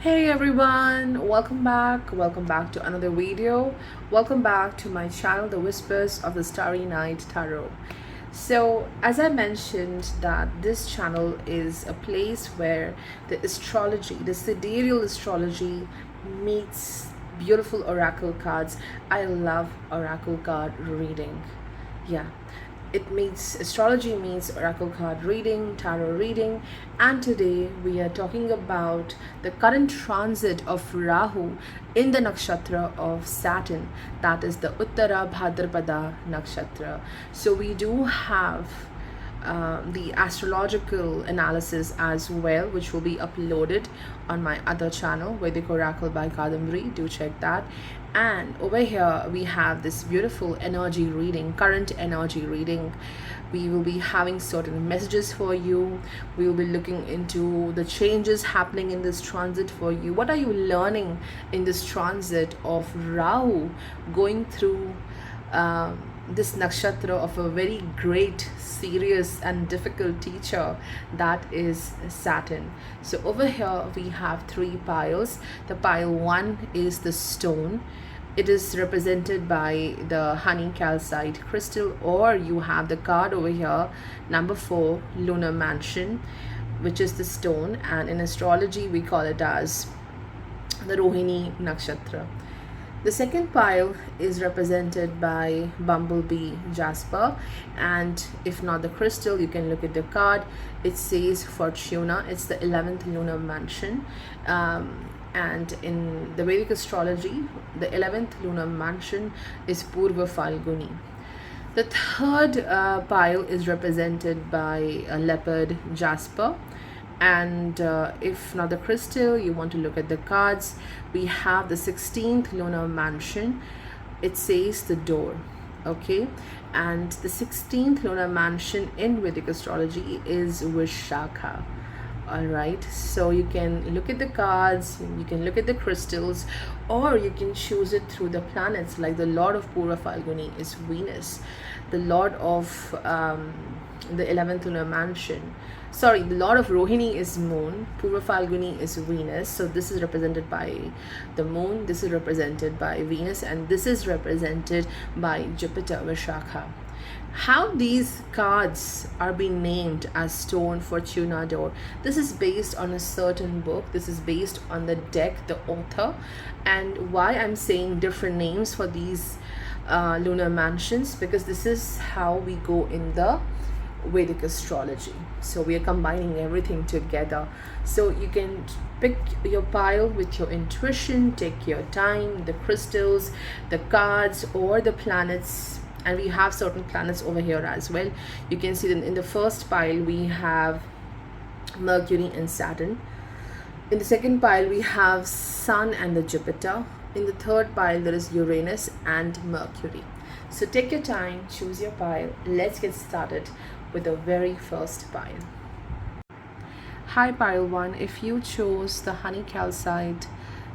Hey everyone, welcome back to another video. Welcome back to my channel, the Whispers of the Starry Night Tarot. So as I mentioned, that this channel is a place where the astrology, the sidereal astrology meets beautiful oracle cards. I love oracle card reading. Yeah, it means astrology means oracle card reading, tarot reading, and today we are talking about the current transit of Rahu in the nakshatra of Saturn, that is the Uttarabhadrapada Nakshatra. So we do have the astrological analysis as well, which will be uploaded on my other channel, Vedic Oracle by Kadambari. Do check that. And over here we have this beautiful energy reading, current energy reading. We will be having certain messages for you. We will be looking into the changes happening in this transit for you. What are you learning in this transit of Rahu going through this nakshatra of a very great, serious and difficult teacher, that is Saturn. So over here we have three piles. The pile 1 is the stone. It is represented by the honey calcite crystal, or you have the card over here, number 4, lunar mansion, which is the stone, and in astrology we call it as the Rohini nakshatra. The second pile is represented by bumblebee jasper, and if not the crystal, you can look at the card. It says Fortuna. It's the 11th lunar mansion, and in the Vedic astrology, the 11th lunar mansion is Purva Falguni. The third pile is represented by a leopard jasper, and if not the crystal, you want to look at the cards. We have the 16th lunar mansion. It says the door. Okay, and the 16th lunar mansion in Vedic astrology is Vishakha. All right, so you can look at the cards, you can look at the crystals, or you can choose it through the planets. Like the lord of Purva Falguni is Venus, the lord of the 11th lunar mansion, sorry, the lord of Rohini is moon, Purva Falguni is Venus. So this is represented by the moon, this is represented by Venus, and this is represented by Jupiter, Vishakha. How these cards are being named as stone, fortuna, door, this is based on a certain book. This is based on the deck, the author, and why I'm saying different names for these lunar mansions, because this is how we go in the Vedic astrology. So we are combining everything together. So you can pick your pile with your intuition, take your time, the crystals, the cards, or the planets. And we have certain planets over here as well. You can see that in the first pile we have Mercury and Saturn. In the second pile we have Sun and the Jupiter. In the third pile there is Uranus and Mercury. So take your time, choose your pile. Let's get started with the very first pile. Hi pile 1, if you chose the honey calcite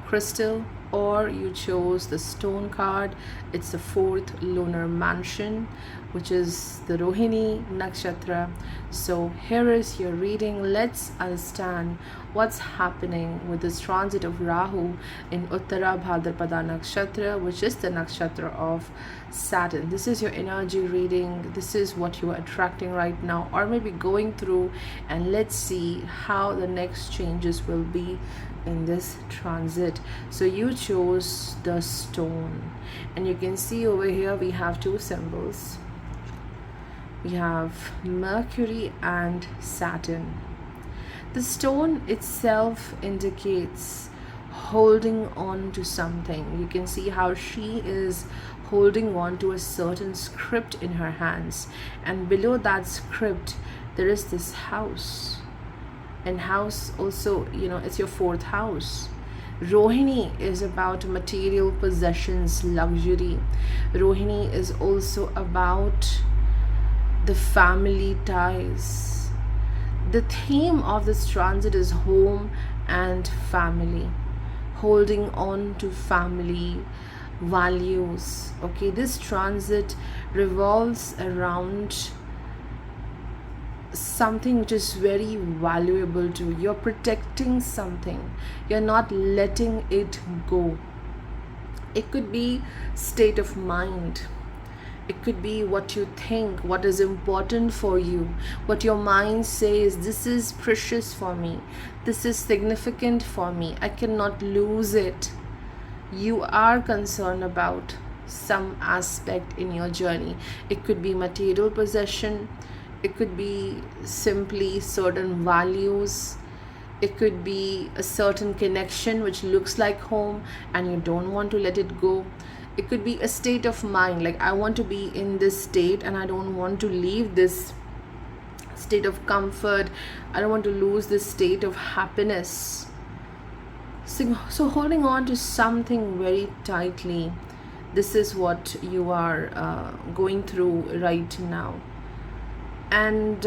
crystal or you chose the stone card, it's the 4th lunar mansion, which is the Rohini nakshatra. So here is your reading. Let's understand what's happening with this transit of Rahu in Uttarabhadrapada Nakshatra, which is the nakshatra of Saturn. This is your energy reading. This is what you are attracting right now, or maybe going through, and let's see how the next changes will be in this transit. So you chose the stone, and you can see over here we have two symbols. We have Mercury and Saturn. The stone itself indicates holding on to something. You can see how she is holding on to a certain script in her hands, and below that script there is this house. And house also, it's your 4th house. Rohini is about material possessions, luxury. Rohini is also about the family ties. The theme of this transit is home and family, holding on to family values. Okay, this transit revolves around something which is very valuable to you. You're protecting something. You're not letting it go. It could be state of mind. It could be what you think, what is important for you, what your mind says, this is precious for me, this is significant for me, I cannot lose it. You are concerned about some aspect in your journey. It could be material possession, it could be simply certain values, it could be a certain connection which looks like home and you don't want to let it go. It could be a state of mind, like I want to be in this state and I don't want to leave this state of comfort, I don't want to lose this state of happiness. So holding on to something very tightly, this is what you are going through right now. And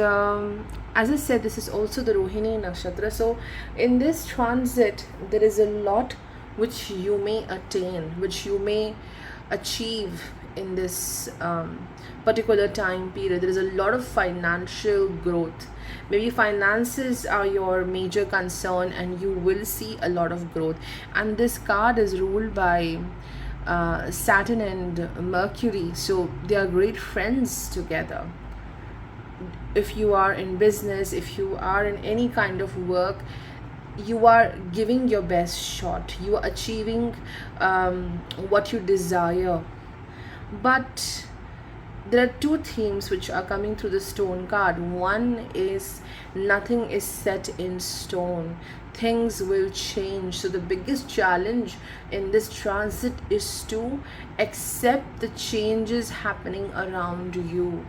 as I said, this is also the Rohini Nakshatra. So in this transit, there is a lot which you may attain, which you may achieve in this particular time period. There is a lot of financial growth. Maybe finances are your major concern and you will see a lot of growth. And this card is ruled by Saturn and Mercury, so they are great friends together. If you are in business, if you are in any kind of work, you are giving your best shot, you are achieving what you desire. But there are two themes which are coming through the stone card. One is nothing is set in stone, things will change. So the biggest challenge in this transit is to accept the changes happening around you.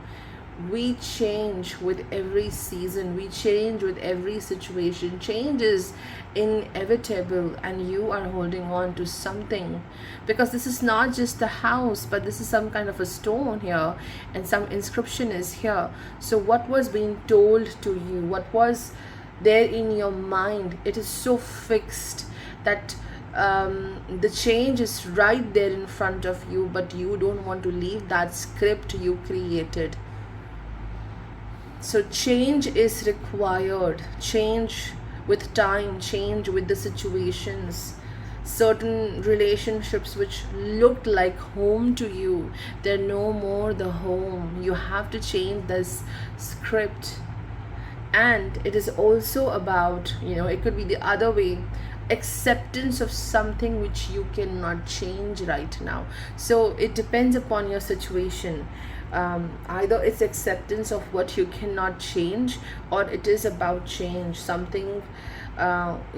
We change with every season, we change with every situation. Change is inevitable and you are holding on to something, because this is not just the house, but this is some kind of a stone here and some inscription is here. So what was being told to you, what was there in your mind, it is so fixed that the change is right there in front of you, but you don't want to leave that script you created. So change is required, change with time, change with the situations. Certain relationships which looked like home to you, they're no more the home. You have to change this script. And it is also about, it could be the other way, acceptance of something which you cannot change right now. So it depends upon your situation. Either it's acceptance of what you cannot change, or it is about change, something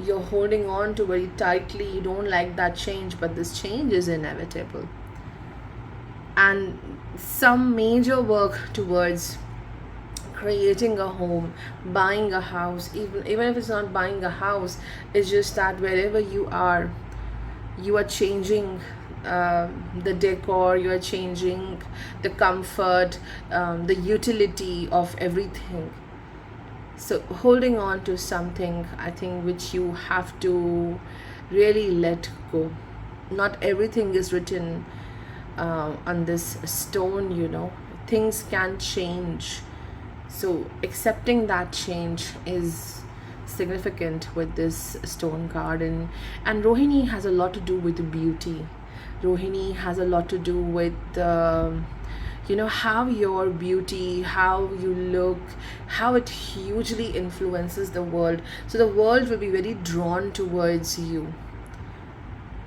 you're holding on to very tightly. You don't like that change, but this change is inevitable. And some major work towards creating a home, buying a house, even if it's not buying a house, it's just that wherever you are changing the decor, you are changing the comfort, the utility of everything. So holding on to something, I think, which you have to really let go. Not everything is written on this stone, things can change. So accepting that change is significant with this stone card. And Rohini has a lot to do with beauty. Rohini has a lot to do with how your beauty, how you look, how it hugely influences the world. So the world will be very drawn towards you.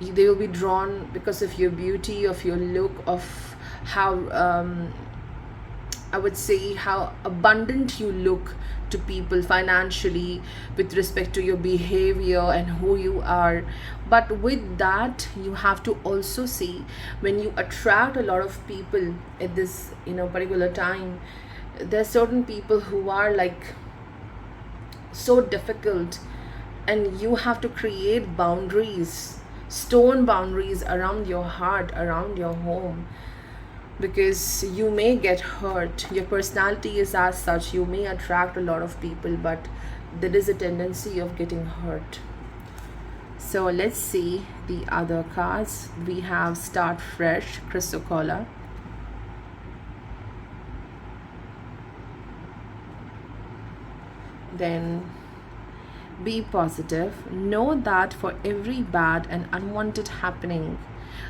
They will be drawn because of your beauty, of your look, of how I would say how abundant you look to people financially, with respect to your behavior and who you are. But with that, you have to also see, when you attract a lot of people at this particular time, there are certain people who are like so difficult, and you have to create boundaries, stone boundaries around your heart, around your home, because you may get hurt. Your personality is as such, you may attract a lot of people, but there is a tendency of getting hurt. So let's see the other cards. We have Start Fresh, Chrysocolla, Then be positive. Know that for every bad and unwanted happening,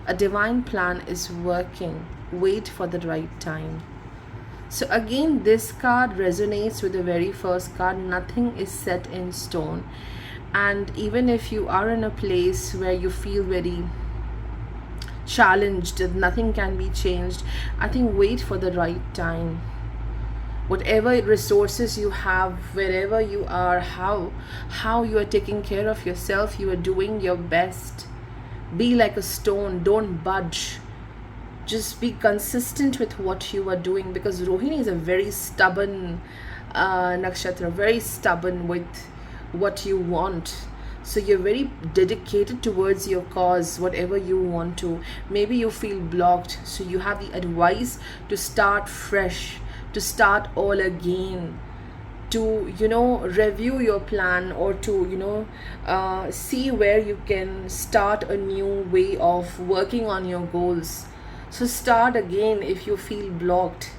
a divine plan is working. Wait for the right time. So again, this card resonates with the very first card. Nothing is set in stone. And even if you are in a place where you feel very challenged, that nothing can be changed, I think wait for the right time. Whatever resources you have, wherever you are, how you are taking care of yourself, you are doing your best. Be like a stone, don't budge. Just be consistent with what you are doing, because Rohini is a very stubborn nakshatra, very stubborn with what you want. So you're very dedicated towards your cause, whatever you want to. Maybe you feel blocked, so you have the advice to start fresh, to start all again, to review your plan, or to see where you can start a new way of working on your goals. So start again if you feel blocked.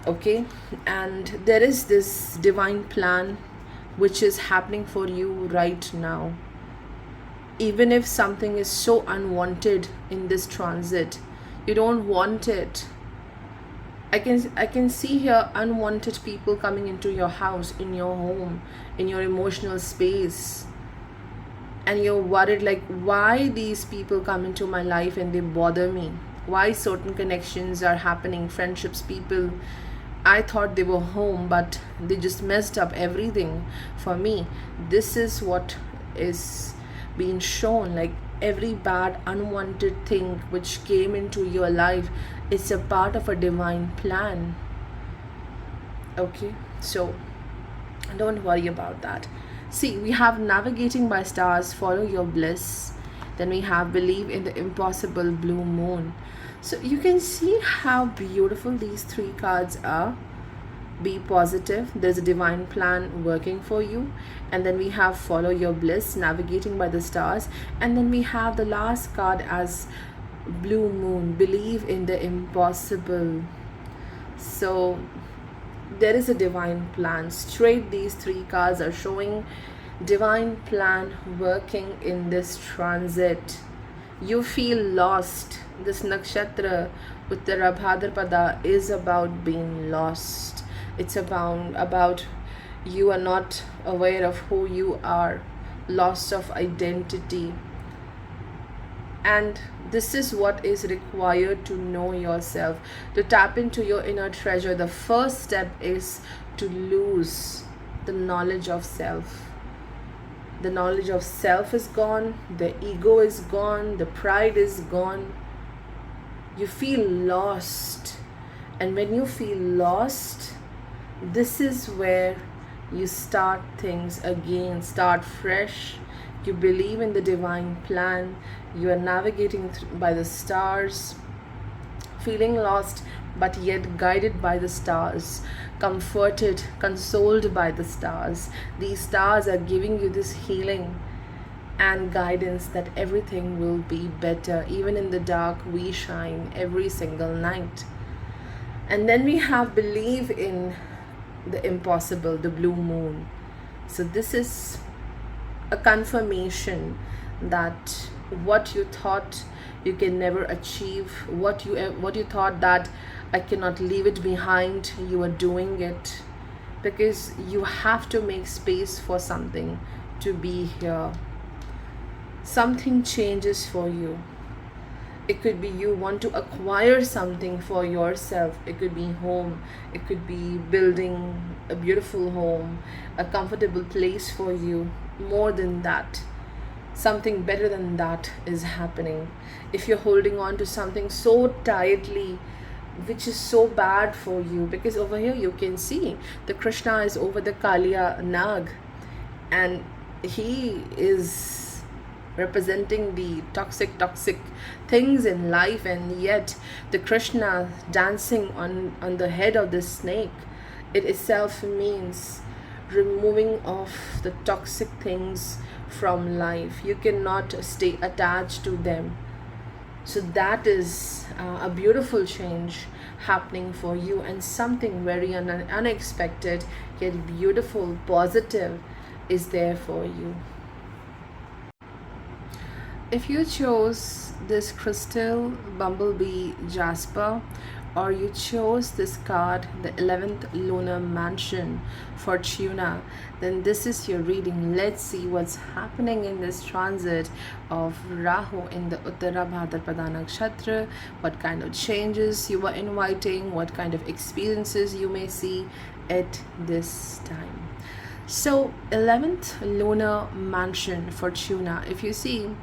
Okay, and there is this divine plan which is happening for you right now. Even if something is so unwanted in this transit, you don't want it. I can see here unwanted people coming into your house, in your home, in your emotional space. And you're worried, like, why these people come into my life and they bother me? Why certain connections are happening, friendships, people I thought they were home, but they just messed up everything for me. This is what is being shown. Like, every bad unwanted thing which came into your life, it's a part of a divine plan. Okay, so don't worry about that. See, we have navigating by stars, follow your bliss. Then we have believe in the impossible, blue moon. So you can see how beautiful these three cards are. Be positive, there's a divine plan working for you. And then we have follow your bliss, navigating by the stars. And then we have the last card as blue moon, believe in the impossible. So there is a divine plan. Straight, these three cards are showing divine plan working in this transit. You feel lost. This nakshatra with the Uttarabhadrapada is about being lost. It's about you are not aware of who you are, loss of identity. And this is what is required to know yourself, to tap into your inner treasure. The first step is to lose the knowledge of self. The knowledge of self is gone, the ego is gone, the pride is gone. You feel lost. And when you feel lost, this is where you start things again, start fresh. You believe in the divine plan. You are navigating by the stars, feeling lost, but yet guided by the stars, comforted, consoled by the stars. These stars are giving you this healing and guidance that everything will be better. Even in the dark, we shine every single night. And then we have believe in the impossible, the blue moon. So this is a confirmation that what you thought you can never achieve, what you thought that I cannot leave it behind, you are doing it, because you have to make space for something to be here. Something changes for you. It could be you want to acquire something for yourself. It could be home. It could be building a beautiful home, a comfortable place for you. More than that, something better than that is happening. If you're holding on to something so tightly, which is so bad for you, because over here you can see the Krishna is over the Kaliya Nag, and he is representing the toxic things in life, and yet the Krishna dancing on the head of the snake, it itself means removing off the toxic things from life. You cannot stay attached to them. So that is a beautiful change happening for you, and something very unexpected yet beautiful, positive is there for you. If you chose this crystal bumblebee jasper, or you chose this card, the 11th lunar mansion fortuna, then this is your reading. Let's see what's happening in this transit of Rahu in the Uttarabhadrapada Nakshatra, what kind of changes you are inviting, what kind of experiences you may see at this time. So 11th lunar mansion fortuna, if you see,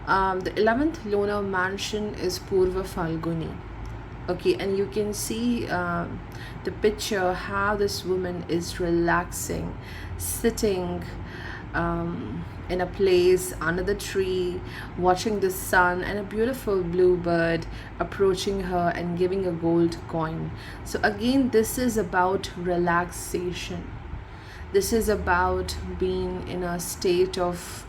the 11th lunar mansion is Purva Falguni. Okay, and you can see the picture how this woman is relaxing, sitting in a place under the tree, watching the sun, and a beautiful bluebird approaching her and giving a gold coin. So again, this is about relaxation. This is about being in a state of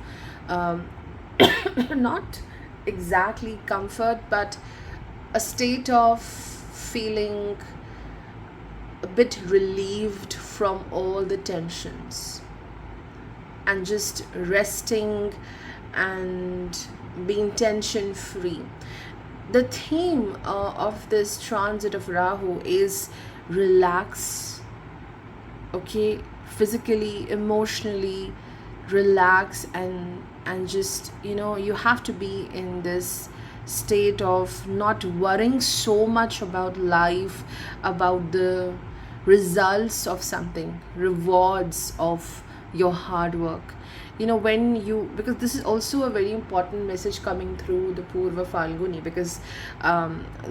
not exactly comfort, but a state of feeling a bit relieved from all the tensions and just resting and being tension free. The theme of this transit of Rahu is relax, okay, physically, emotionally relax, and just, you have to be in this state of not worrying so much about life, about the results of something, rewards of your hard work. When you, because this is also a very important message coming through the Purva Falguni, because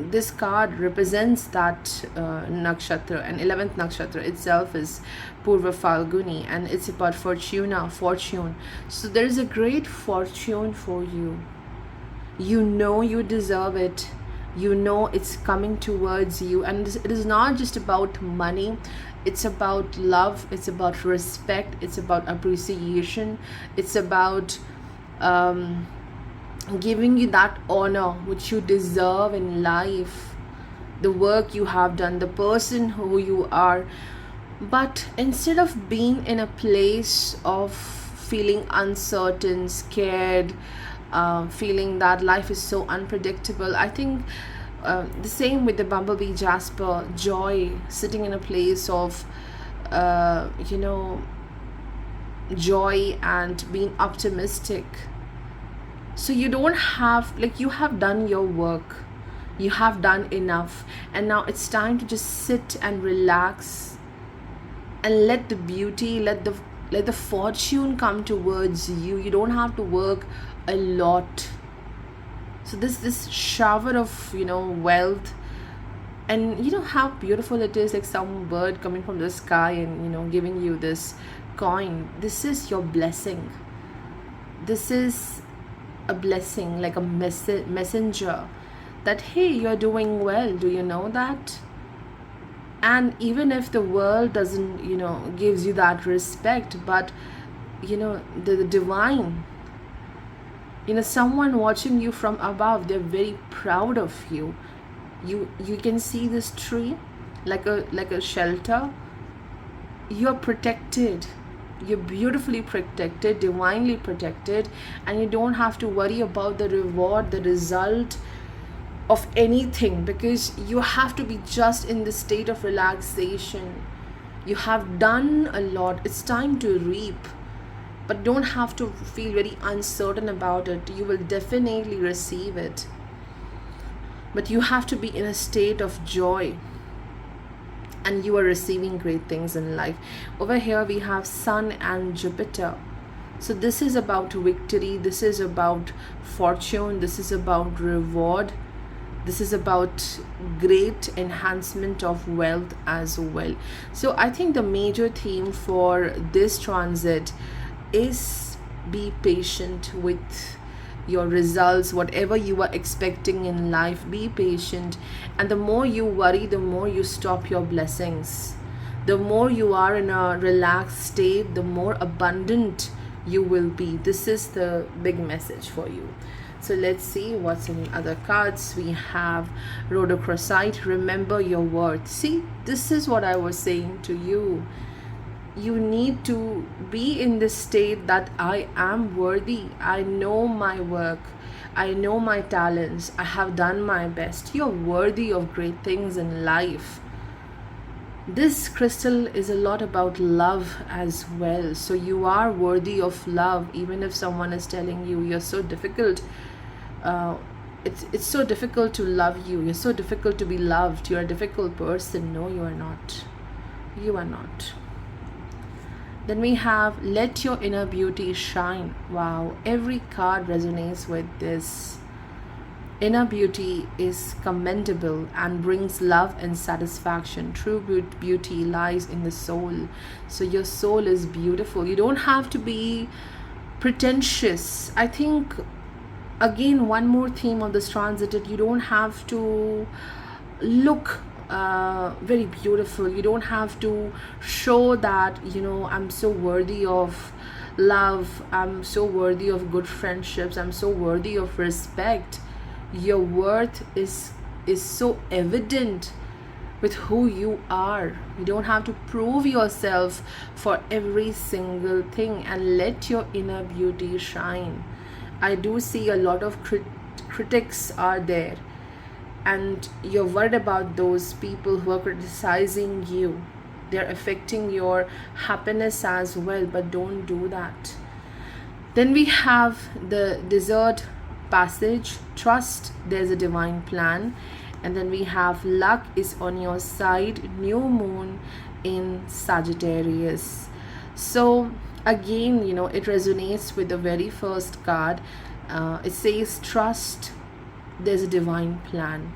this card represents that nakshatra, and 11th nakshatra itself is Purva Falguni, and it's about fortune. So there is a great fortune for you. You deserve it. It's coming towards you, and it is not just about money. It's about love, it's about respect, it's about appreciation, it's about giving you that honor which you deserve in life, the work you have done, the person who you are. But instead of being in a place of feeling uncertain, scared, feeling that life is so unpredictable, I think the same with the bumblebee jasper, joy, sitting in a place of joy and being optimistic. So you don't have, you have done your work, you have done enough, and now it's time to just sit and relax and let the beauty, let the fortune come towards you. You don't have to work a lot. So this shower of wealth, and how beautiful it is, like some bird coming from the sky and giving you this coin. This is your blessing. This is a blessing, like a messenger that, hey, you're doing well. Do you know that? And even if the world doesn't gives you that respect, but the divine, someone watching you from above, they're very proud of you. You can see this tree like a shelter. You're protected, you're beautifully protected, divinely protected, and you don't have to worry about the reward, the result of anything, because you have to be just in the state of relaxation. You have done a lot, it's time to reap. But don't have to feel very uncertain about it. You will definitely receive it. But you have to be in a state of joy. And you are receiving great things in life. Over here we have Sun and Jupiter. So this is about victory. This is about fortune. This is about reward. This is about great enhancement of wealth as well. So I think the major theme for this transit is be patient with your results, whatever you are expecting in life. Be patient, and the more you worry, the more you stop your blessings. The more you are in a relaxed state, the more abundant you will be. This is the big message for you. So let's see what's in other cards. We have rhodochrosite, remember your worth. See, this is what I was saying to you. You need to be in this state that I am worthy. I know my work. I know my talents. I have done my best. You're worthy of great things in life. This crystal is a lot about love as well. So you are worthy of love, even if someone is telling you you're so difficult. It's so difficult to love you. You're so difficult to be loved. You're a difficult person. No, you are not. You are not. Then we have let your inner beauty shine. Wow, every card resonates with this. Inner beauty is commendable and brings love and satisfaction. True beauty lies in the soul. So your soul is beautiful. You don't have to be pretentious. I think, again, one more theme of this transit, you don't have to look very beautiful. You don't have to show that, I'm so worthy of love, I'm so worthy of good friendships, I'm so worthy of respect. Your worth is so evident with who you are. You don't have to prove yourself for every single thing, and let your inner beauty shine. I do see a lot of critics are there, and you're worried about those people who are criticizing you. They're affecting your happiness as well, but don't do that. Then we have the desert passage, trust there's a divine plan. And then we have luck is on your side, new moon in Sagittarius. So again, it resonates with the very first card. It says trust there's a divine plan.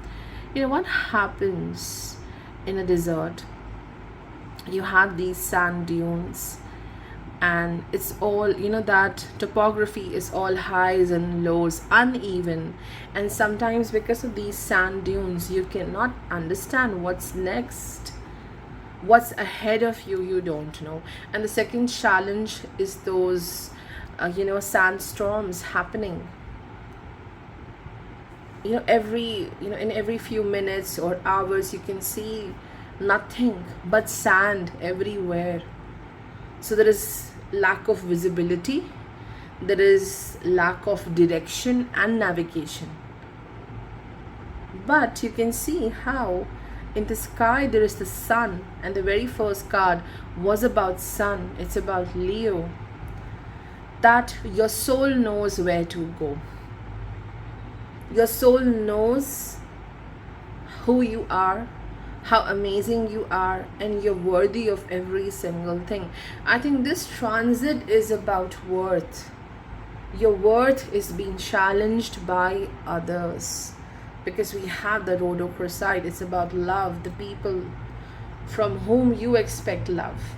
What happens in a desert? You have these sand dunes, and it's all, that topography is all highs and lows, uneven, and sometimes because of these sand dunes you cannot understand what's next, what's ahead of you. You don't know. And the second challenge is those sandstorms happening. In every few minutes or hours you can see nothing but sand everywhere. So there is lack of visibility, there is lack of direction and navigation. But you can see how in the sky there is the sun, and the very first card was about sun. It's about Leo, that your soul knows where to go. Your soul knows who you are, how amazing you are, and you're worthy of every single thing. I think this transit is about worth. Your worth is being challenged by others, because we have the rhodochrosite. It's about love, the people from whom you expect love,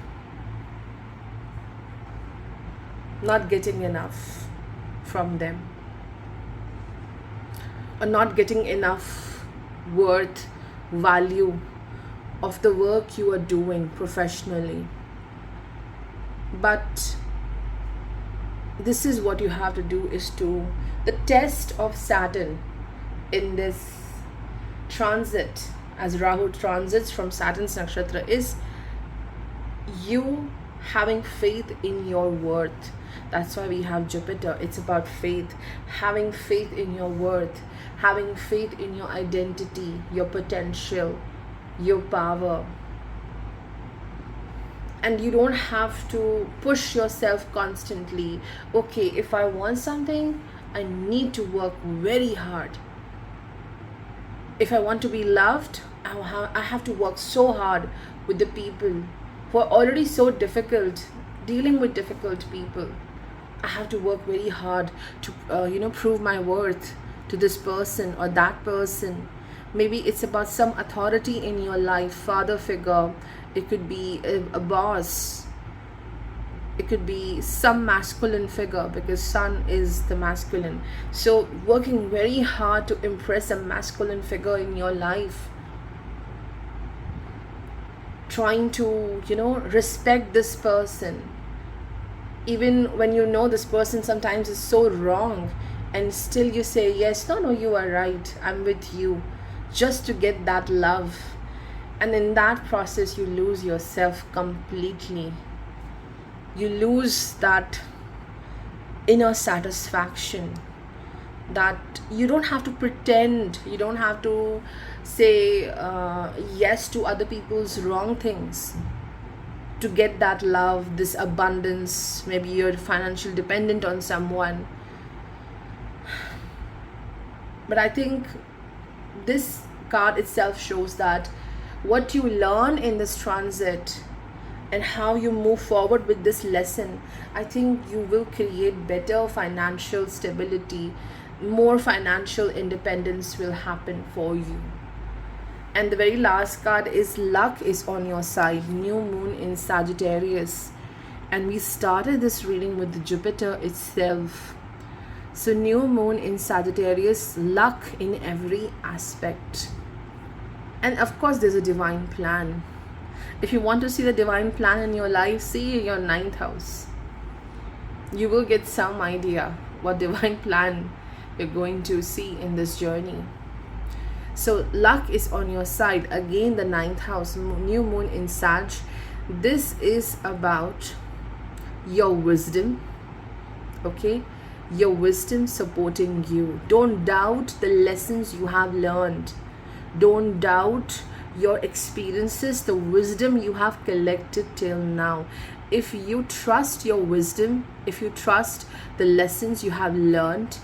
not getting enough from them, or not getting enough worth, value of the work you are doing professionally. But this is what you have to do, is to the test of Saturn in this transit, as Rahu transits from Saturn's nakshatra, is you having faith in your worth. That's why we have Jupiter. It's about faith, having faith in your worth, having faith in your identity, your potential, your power. And you don't have to push yourself constantly. Okay, if I want something, I need to work very hard. If I want to be loved, I have to work so hard with the people who are already so difficult, dealing with difficult people. I have to work very hard to prove my worth to this person or that person. Maybe it's about some authority in your life, father figure. It could be a boss. It could be some masculine figure, because sun is the masculine. So working very hard to impress a masculine figure in your life, trying to respect this person, even when this person sometimes is so wrong, and still you say yes, no, you are right, I'm with you, just to get that love. And in that process you lose yourself completely. You lose that inner satisfaction, that you don't have to pretend, you don't have to say yes to other people's wrong things to get that love, this abundance. Maybe you're financially dependent on someone. But I think this card itself shows that what you learn in this transit and how you move forward with this lesson, I think you will create better financial stability, more financial independence will happen for you. And the very last card is luck is on your side, new moon in Sagittarius. And we started this reading with Jupiter itself. So new moon in Sagittarius, luck in every aspect. And of course there's a divine plan. If you want to see the divine plan in your life, see your 9th house. You will get some idea what divine plan you're going to see in this journey. So luck is on your side. Again, the 9th house, new moon in Sag. This is about your wisdom, okay? Your wisdom supporting you. Don't doubt the lessons you have learned. Don't doubt your experiences, the wisdom you have collected till now. If you trust your wisdom, if you trust the lessons you have learned,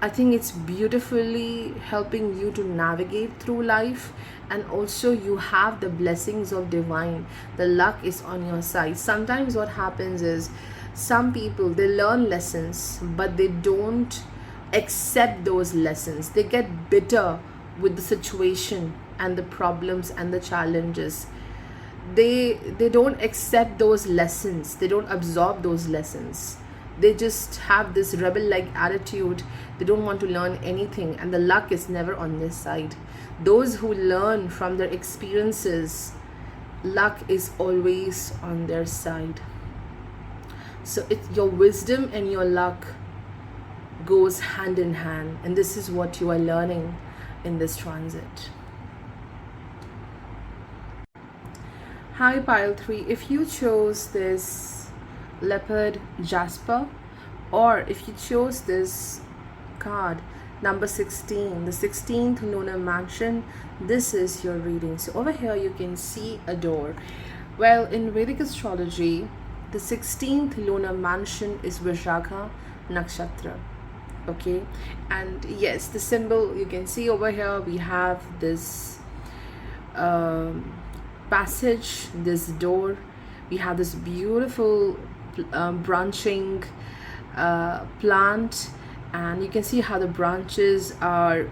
I think it's beautifully helping you to navigate through life. And also you have the blessings of divine. The luck is on your side. Sometimes what happens is some people, they learn lessons but they don't accept those lessons. They get bitter with the situation and the problems and the challenges. They don't accept those lessons. They don't absorb those lessons. They just have this rebel-like attitude. They don't want to learn anything, and the luck is never on their side. Those who learn from their experiences, luck is always on their side. So it's your wisdom and your luck goes hand in hand, and this is what you are learning in this transit. Hi pile 3, if you chose this leopard jasper, or if you chose this card number 16, the 16th lunar mansion, this is your reading. So over here you can see a door. Well, in Vedic astrology, the 16th lunar mansion is Vishakha Nakshatra, okay? And yes, the symbol you can see over here, we have this passage, this door. We have this beautiful branching plant, and you can see how the branches are,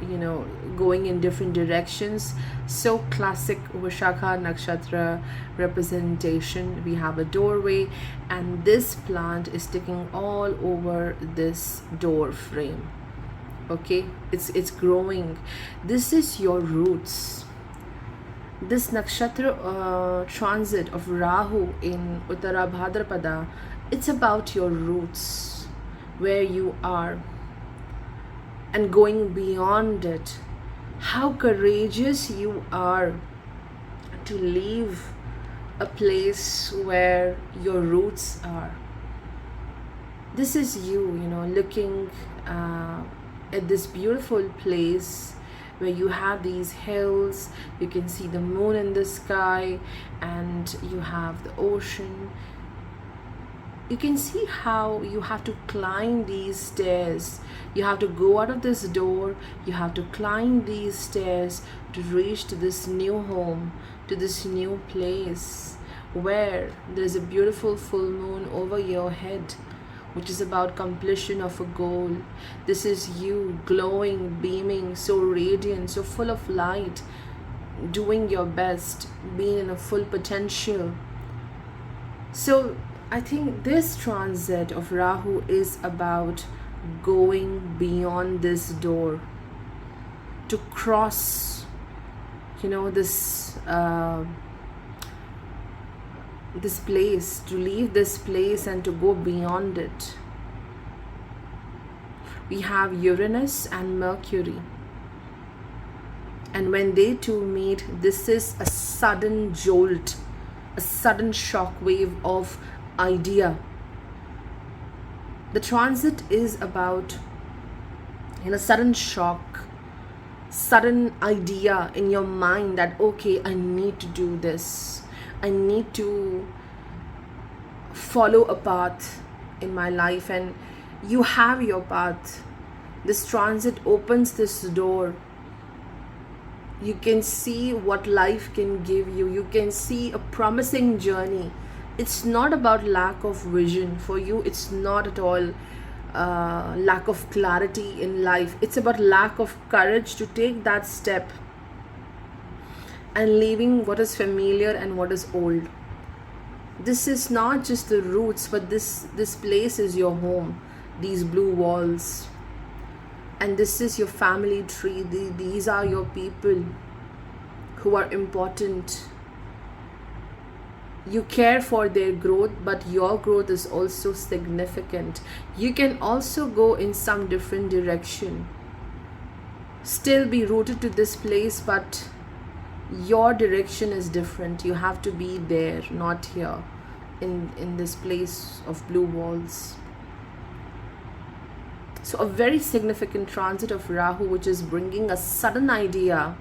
going in different directions. So classic Vishakha Nakshatra representation. We have a doorway, and this plant is sticking all over this door frame, okay? It's growing. This is your roots. This nakshatra transit of Rahu in Uttarabhadrapada, it's about your roots, where you are, and going beyond it. How courageous you are to leave a place where your roots are. This is you, looking at this beautiful place where you have these hills, you can see the moon in the sky, and you have the ocean. You can see how you have to climb these stairs. You have to go out of this door, you have to climb these stairs to reach to this new home, to this new place where there's a beautiful full moon over your head, which is about completion of a goal. This is you glowing, beaming, so radiant, so full of light, doing your best, being in a full potential. So I think this transit of Rahu is about going beyond this door, to cross, this place, to leave this place and to go beyond it. we have Uranus and Mercury. And when they two meet, this is a sudden jolt, a sudden shock wave of idea. The transit is about, sudden shock, sudden idea in your mind that, okay, I need to do this. I need to follow a path in my life, and you have your path. This transit opens this door. You can see what life can give you. You can see a promising journey. It's not about lack of vision for you. It's not at all lack of clarity in life. It's about lack of courage to take that step and leaving what is familiar and what is old. This is not just the roots, but this place is your home. These blue walls. And this is your family tree. These are your people who are important. You care for their growth, but your growth is also significant. You can also go in some different direction. Still be rooted to this place, but your direction is different. You have to be there, not here, in this place of blue walls. So a very significant transit of Rahu, which is bringing a sudden idea,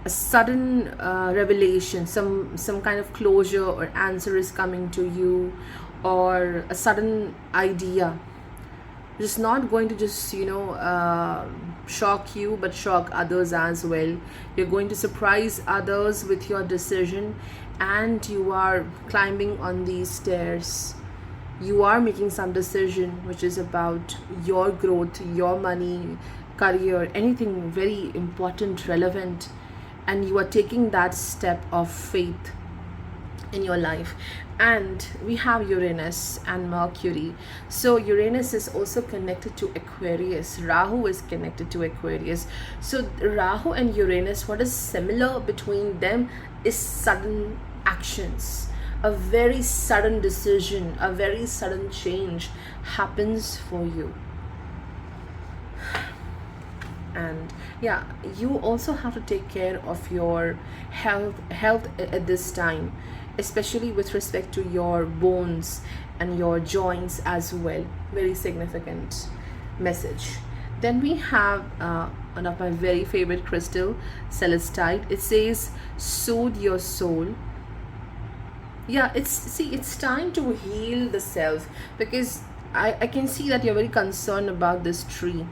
a sudden revelation, some kind of closure or answer is coming to you, or a sudden idea. It's not going to just shock you, but shock others as well. You're going to surprise others with your decision, and you are climbing on these stairs. You are making some decision which is about your growth, your money, career, anything very important, relevant, and you are taking that step of faith in your life. And we have Uranus and Mercury. So Uranus is also connected to Aquarius. Rahu is connected to Aquarius. So Rahu and Uranus, what is similar between them is sudden actions. A very sudden decision, a very sudden change happens for you. And yeah, you also have to take care of your health at this time, especially with respect to your bones and your joints as well. Very significant message. Then we have one of my very favorite crystal, celestite. It says, soothe your soul. Yeah, it's time to heal the self, because I can see that you're very concerned about this tree.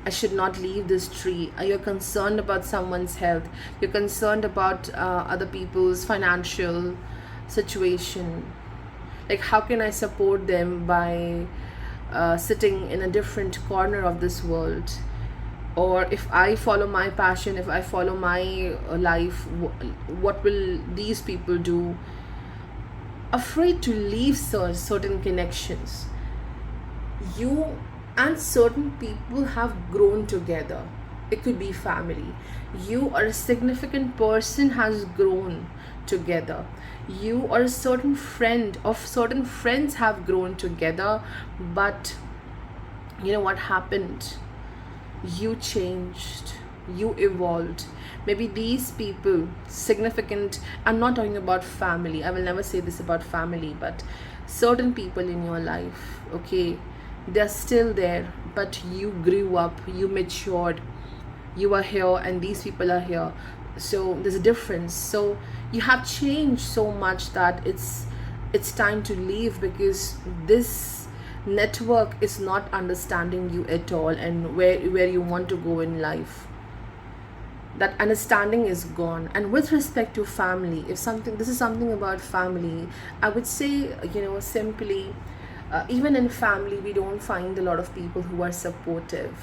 I should not leave this tree. You're concerned about someone's health. You're concerned about other people's financial situation. Like, how can I support them by sitting in a different corner of this world? Or if I follow my passion, if I follow my life, what will these people do? Afraid to leave certain connections. You and certain people have grown together. It could be family. You or a significant person has grown together. You or a certain friend of certain friends have grown together. But you know what happened? You changed, you evolved. Maybe these people, significant, I'm not talking about family, I will never say this about family, but certain people in your life, okay, they're still there, but you grew up, you matured, you are here and these people are here. So there's a difference. So you have changed so much that it's time to leave, because this network is not understanding you at all, and where you want to go in life. That understanding is gone. And with respect to family, if this is something about family, I would say, simply, even in family we don't find a lot of people who are supportive.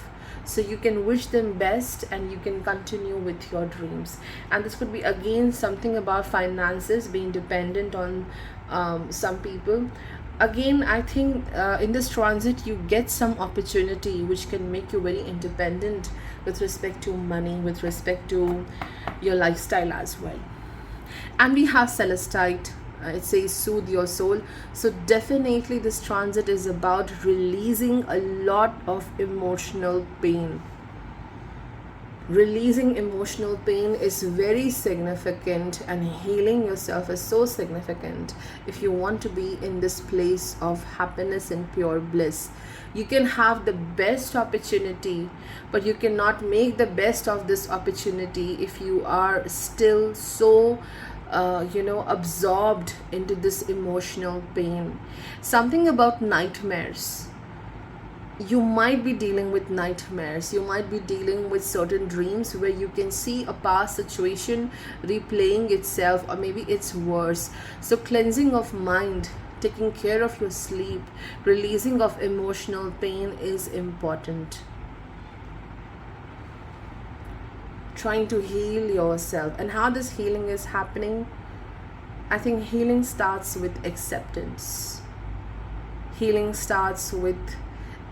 So you can wish them best and you can continue with your dreams. And this could be again something about finances, being dependent on some people. Again, I think in this transit you get some opportunity which can make you very independent with respect to money, with respect to your lifestyle as well. And we have celestite, it says soothe your soul. So definitely this transit is about releasing a lot of emotional pain. Releasing emotional pain is very significant, and healing yourself is so significant if you want to be in this place of happiness and pure bliss. You can have the best opportunity, but you cannot make the best of this opportunity if you are still so absorbed into this emotional pain. Something about nightmares. You might be dealing with nightmares. You might be dealing with certain dreams where you can see a past situation replaying itself, or maybe it's worse. So cleansing of mind, taking care of your sleep, releasing of emotional pain is important. Trying to heal yourself. And how this healing is happening, I think healing starts with acceptance. Healing starts with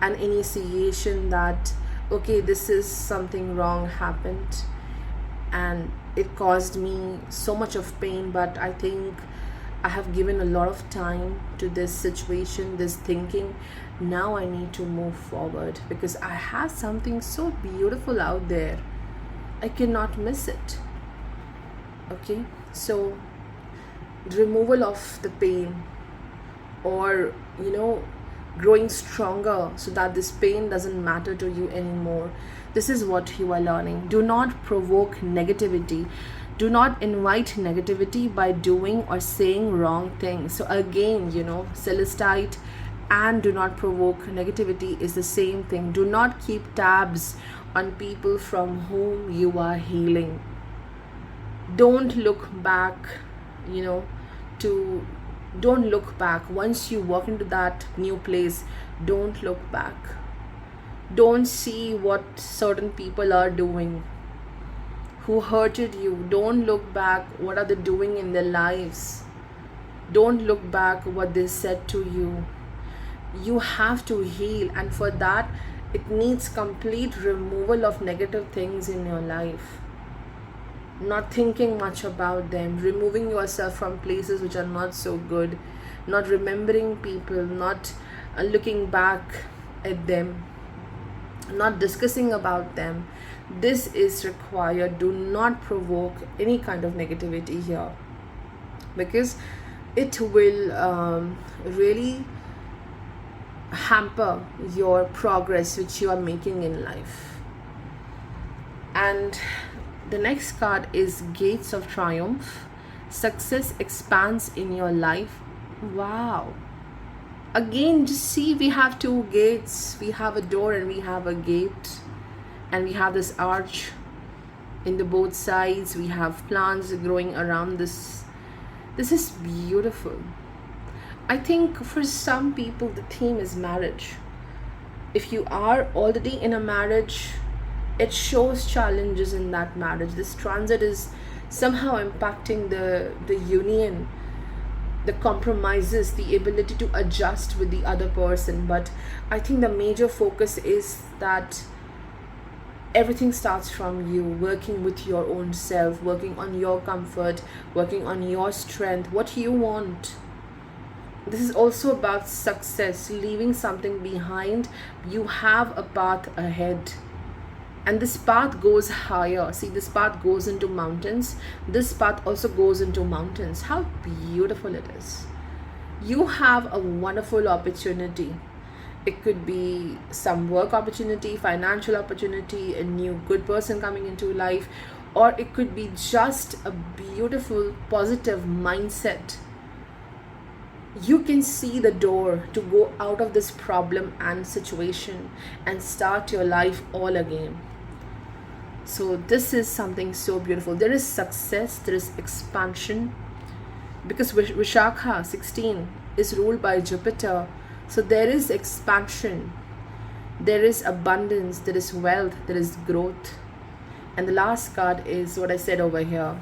an initiation that, okay, this is something wrong happened and it caused me so much of pain, but I think I have given a lot of time to this situation, this thinking. Now I need to move forward because I have something so beautiful out there. I cannot miss it. Okay, so removal of the pain, or growing stronger so that this pain doesn't matter to you anymore. This is what you are learning. Do not provoke negativity. Do not invite negativity by doing or saying wrong things. So again, Celestite and do not provoke negativity is the same thing. Do not keep tabs on people from whom you are healing. Don't look back, don't look back. Once you walk into that new place, don't look back. Don't see what certain people are doing who hurted you. Don't look back what are they doing in their lives. Don't look back what they said to you. You have to heal, and for that it needs complete removal of negative things in your life. Not thinking much about them, removing yourself from places which are not so good, not remembering people, not looking back at them, not discussing about them. This is required. Do not provoke any kind of negativity here, because it will really hamper your progress which you are making in life. And the next card is Gates of Triumph. Success expands in your life. Wow. Again, just see, we have two gates. We have a door and we have a gate. And we have this arch in the both sides. We have plants growing around this. This is beautiful. I think for some people the theme is marriage. If you are already in a marriage, it shows challenges in that marriage. This transit is somehow impacting the union, the compromises, the ability to adjust with the other person. But I think the major focus is that everything starts from you, working with your own self, working on your comfort, working on your strength, what you want. This is also about success, leaving something behind. You have a path ahead. And this path goes higher. See, this path goes into mountains. This path also goes into mountains. How beautiful it is. You have a wonderful opportunity. It could be some work opportunity, financial opportunity, a new good person coming into life, or it could be just a beautiful, positive mindset. You can see the door to go out of this problem and situation and start your life all again. So this is something so beautiful. There is success, there is expansion, because Vishakha 16 is ruled by Jupiter. So there is expansion, there is abundance, there is wealth, there is growth. And the last card is what I said over here.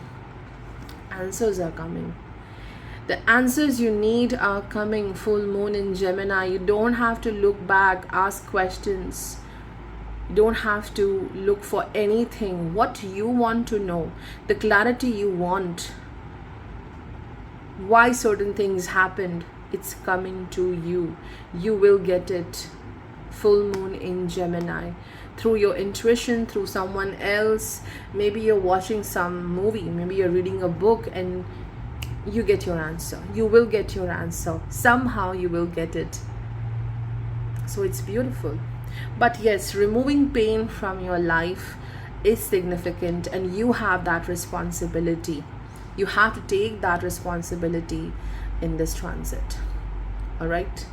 Answers are coming. The answers you need are coming. Full moon in Gemini. You don't have to look back, ask questions. You don't have to look for anything. What you want to know, the clarity you want, why certain things happened. It's coming to you. You will get it. Full moon in Gemini, through your intuition, through someone else. Maybe you're watching some movie, maybe you're reading a book, and you get your answer. You will get your answer. Somehow you will get it. So it's beautiful. But yes, removing pain from your life is significant, and you have that responsibility. You have to take that responsibility in this transit. All right.